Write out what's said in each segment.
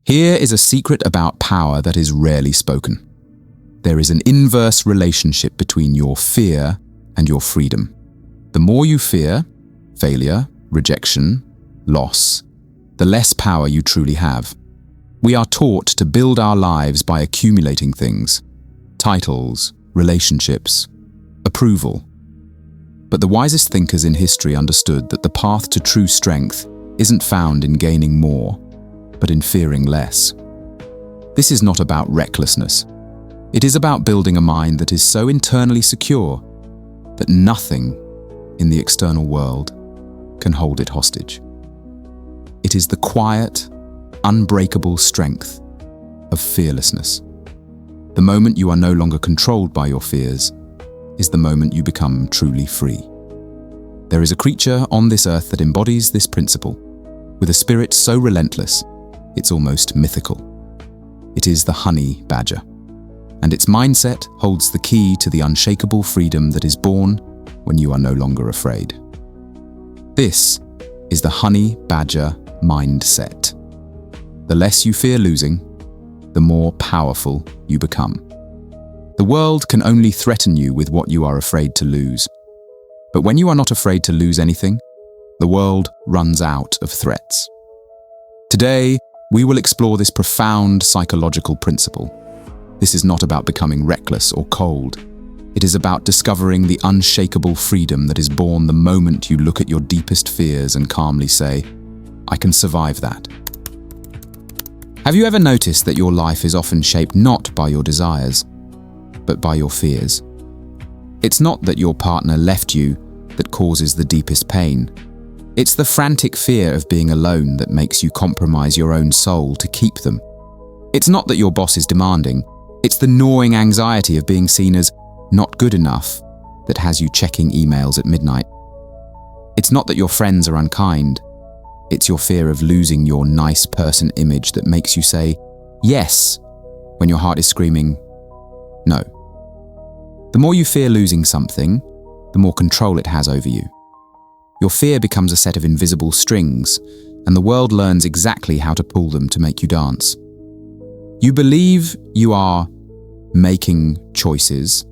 Here is a secret about power that is rarely spoken. There is an inverse relationship between your fear and your freedom. The more you fear failure, rejection, loss, the less power you truly have. We are taught to build our lives by accumulating things: titles, relationships, approval. But the wisest thinkers in history understood that the path to true strength isn't found in gaining more, but in fearing less. This is not about recklessness. It is about building a mind that is so internally secure that nothing in the external world can hold it hostage. It is the quiet, unbreakable strength of fearlessness. The moment you are no longer controlled by your fears is the moment you become truly free. There is a creature on this earth that embodies this principle, with a spirit so relentless, it's almost mythical. It is the honey badger, and its mindset holds the key to the unshakable freedom that is born when you are no longer afraid. This is the honey badger mindset. The less you fear losing, the more powerful you become. The world can only threaten you with what you are afraid to lose. But when you are not afraid to lose anything, the world runs out of threats. Today, we will explore this profound psychological principle. This is not about becoming reckless or cold. It is about discovering the unshakable freedom that is born the moment you look at your deepest fears and calmly say, "I can survive that." Have you ever noticed that your life is often shaped not by your desires, but by your fears? It's not that your partner left you that causes the deepest pain. It's the frantic fear of being alone that makes you compromise your own soul to keep them. It's not that your boss is demanding. It's the gnawing anxiety of being seen as not good enough that has you checking emails at midnight. It's not that your friends are unkind. It's your fear of losing your nice person image that makes you say yes when your heart is screaming no. The more you fear losing something, the more control it has over you. Your fear becomes a set of invisible strings, and the world learns exactly how to pull them to make you dance. You believe you are making choices,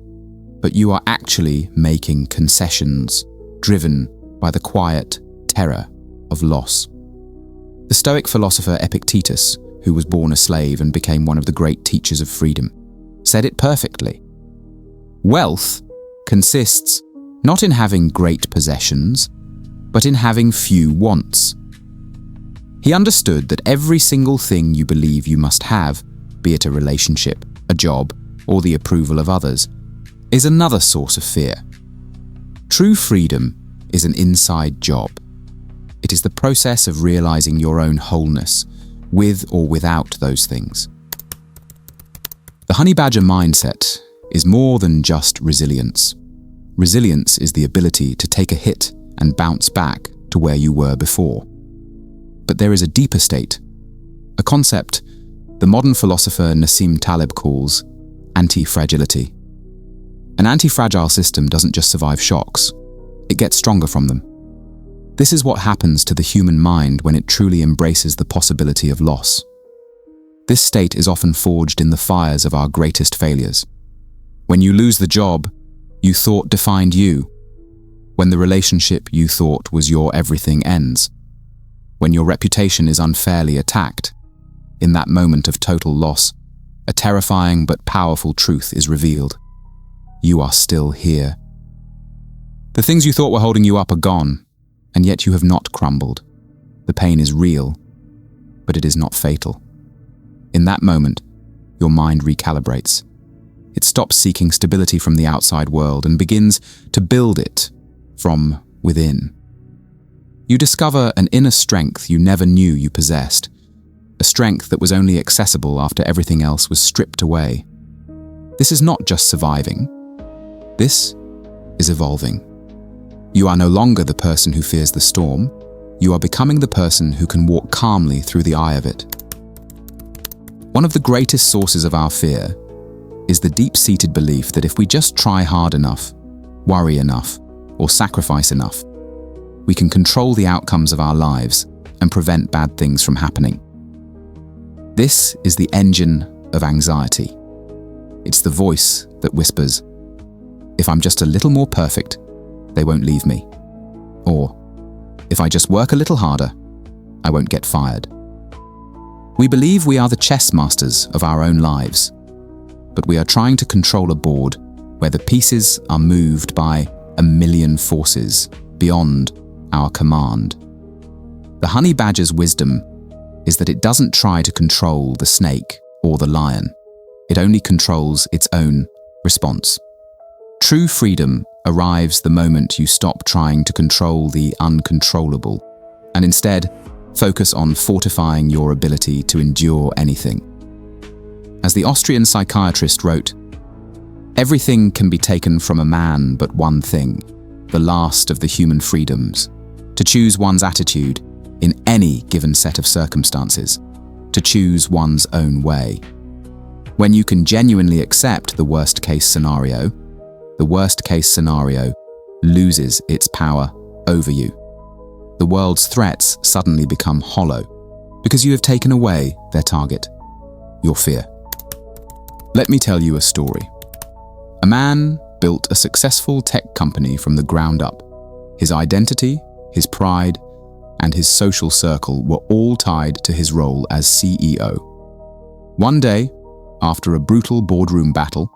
but you are actually making concessions, driven by the quiet terror of loss. The Stoic philosopher Epictetus, who was born a slave and became one of the great teachers of freedom, said it perfectly. Wealth consists not in having great possessions, but in having few wants. He understood that every single thing you believe you must have, be it a relationship, a job, or the approval of others, is another source of fear. True freedom is an inside job. It is the process of realizing your own wholeness, with or without those things. The honey badger mindset is more than just resilience. Resilience is the ability to take a hit and bounce back to where you were before. But there is a deeper state, a concept the modern philosopher Nassim Taleb calls anti-fragility. An anti-fragile system doesn't just survive shocks, it gets stronger from them. This is what happens to the human mind when it truly embraces the possibility of loss. This state is often forged in the fires of our greatest failures. When you lose the job you thought defined you, when the relationship you thought was your everything ends, when your reputation is unfairly attacked, in that moment of total loss, a terrifying but powerful truth is revealed. You are still here. The things you thought were holding you up are gone, and yet you have not crumbled. The pain is real, but it is not fatal. In that moment, your mind recalibrates. It stops seeking stability from the outside world and begins to build it from within. You discover an inner strength you never knew you possessed, a strength that was only accessible after everything else was stripped away. This is not just surviving. This is evolving. You are no longer the person who fears the storm. You are becoming the person who can walk calmly through the eye of it. One of the greatest sources of our fear is the deep-seated belief that if we just try hard enough, worry enough, or sacrifice enough, we can control the outcomes of our lives and prevent bad things from happening. This is the engine of anxiety. It's the voice that whispers, if I'm just a little more perfect, they won't leave me. Or, if I just work a little harder, I won't get fired. We believe we are the chess masters of our own lives, but we are trying to control a board where the pieces are moved by a million forces beyond our command. The honey badger's wisdom is that it doesn't try to control the snake or the lion. It only controls its own response. True freedom arrives the moment you stop trying to control the uncontrollable and instead focus on fortifying your ability to endure anything. As the Austrian psychiatrist wrote, everything can be taken from a man but one thing, the last of the human freedoms, to choose one's attitude in any given set of circumstances, to choose one's own way. When you can genuinely accept the worst-case scenario, the worst-case scenario loses its power over you. The world's threats suddenly become hollow because you have taken away their target, your fear. Let me tell you a story. A man built a successful tech company from the ground up. His identity, his pride, and his social circle were all tied to his role as CEO. One day, after a brutal boardroom battle,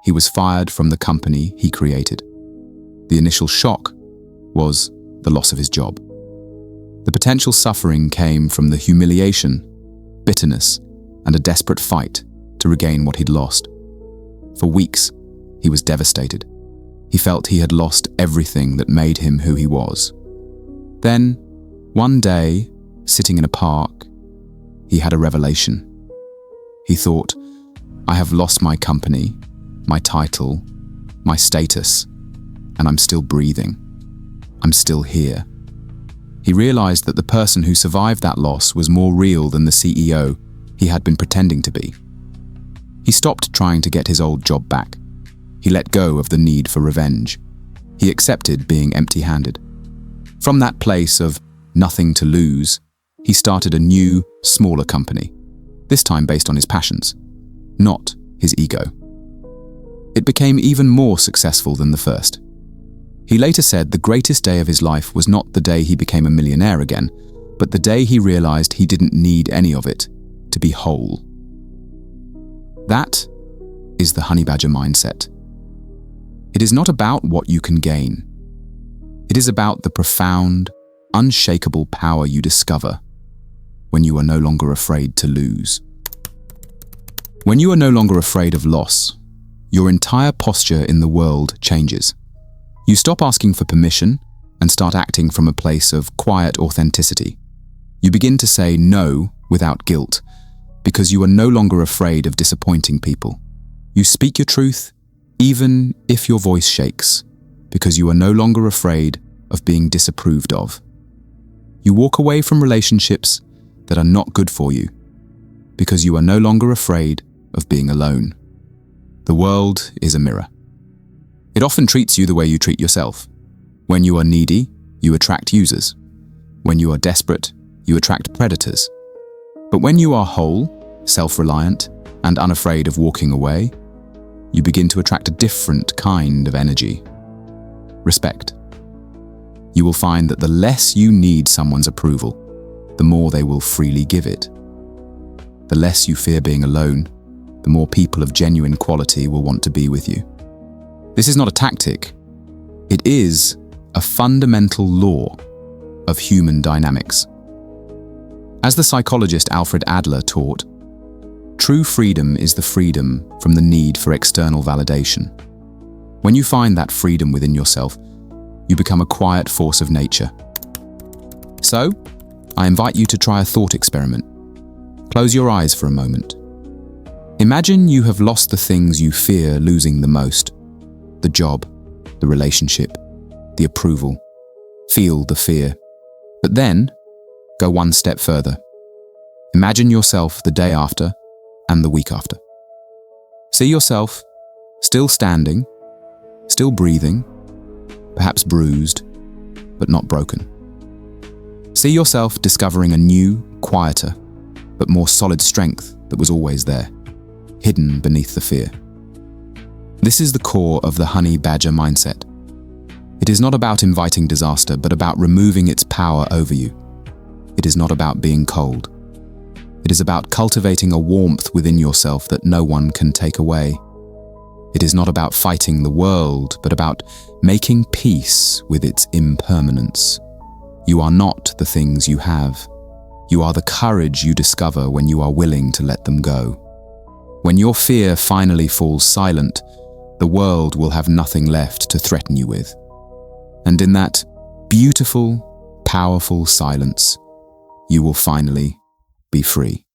he was fired from the company he created. The initial shock was the loss of his job. The potential suffering came from the humiliation, bitterness, and a desperate fight to regain what he'd lost. For weeks, he was devastated. He felt he had lost everything that made him who he was. Then, one day, sitting in a park, he had a revelation. He thought, I have lost my company, my title, my status, and I'm still breathing. I'm still here. He realized that the person who survived that loss was more real than the CEO he had been pretending to be. He stopped trying to get his old job back. He let go of the need for revenge. He accepted being empty-handed. From that place of nothing to lose, he started a new, smaller company, this time based on his passions, not his ego. It became even more successful than the first. He later said the greatest day of his life was not the day he became a millionaire again, but the day he realized he didn't need any of it to be whole. That is the honey badger mindset. It is not about what you can gain. It is about the profound, unshakable power you discover when you are no longer afraid to lose. When you are no longer afraid of loss, your entire posture in the world changes. You stop asking for permission and start acting from a place of quiet authenticity. You begin to say no without guilt because you are no longer afraid of disappointing people. You speak your truth even if your voice shakes because you are no longer afraid of being disapproved of. You walk away from relationships that are not good for you because you are no longer afraid of being alone. The world is a mirror. It often treats you the way you treat yourself. When you are needy, you attract users. When you are desperate, you attract predators. But when you are whole, self-reliant, and unafraid of walking away, you begin to attract a different kind of energy. Respect. You will find that the less you need someone's approval, the more they will freely give it. The less you fear being alone, the more people of genuine quality will want to be with you. This is not a tactic. It is a fundamental law of human dynamics. As the psychologist Alfred Adler taught, true freedom is the freedom from the need for external validation. When you find that freedom within yourself, you become a quiet force of nature. So, I invite you to try a thought experiment. Close your eyes for a moment. Imagine you have lost the things you fear losing the most. The job, the relationship, the approval. Feel the fear. But then, go one step further. Imagine yourself the day after and the week after. See yourself still standing, still breathing, perhaps bruised, but not broken. See yourself discovering a new, quieter, but more solid strength that was always there, hidden beneath the fear. This is the core of the honey badger mindset. It is not about inviting disaster, but about removing its power over you. It is not about being cold. It is about cultivating a warmth within yourself that no one can take away. It is not about fighting the world, but about making peace with its impermanence. You are not the things you have. You are the courage you discover when you are willing to let them go. When your fear finally falls silent, the world will have nothing left to threaten you with. And in that beautiful, powerful silence, you will finally be free.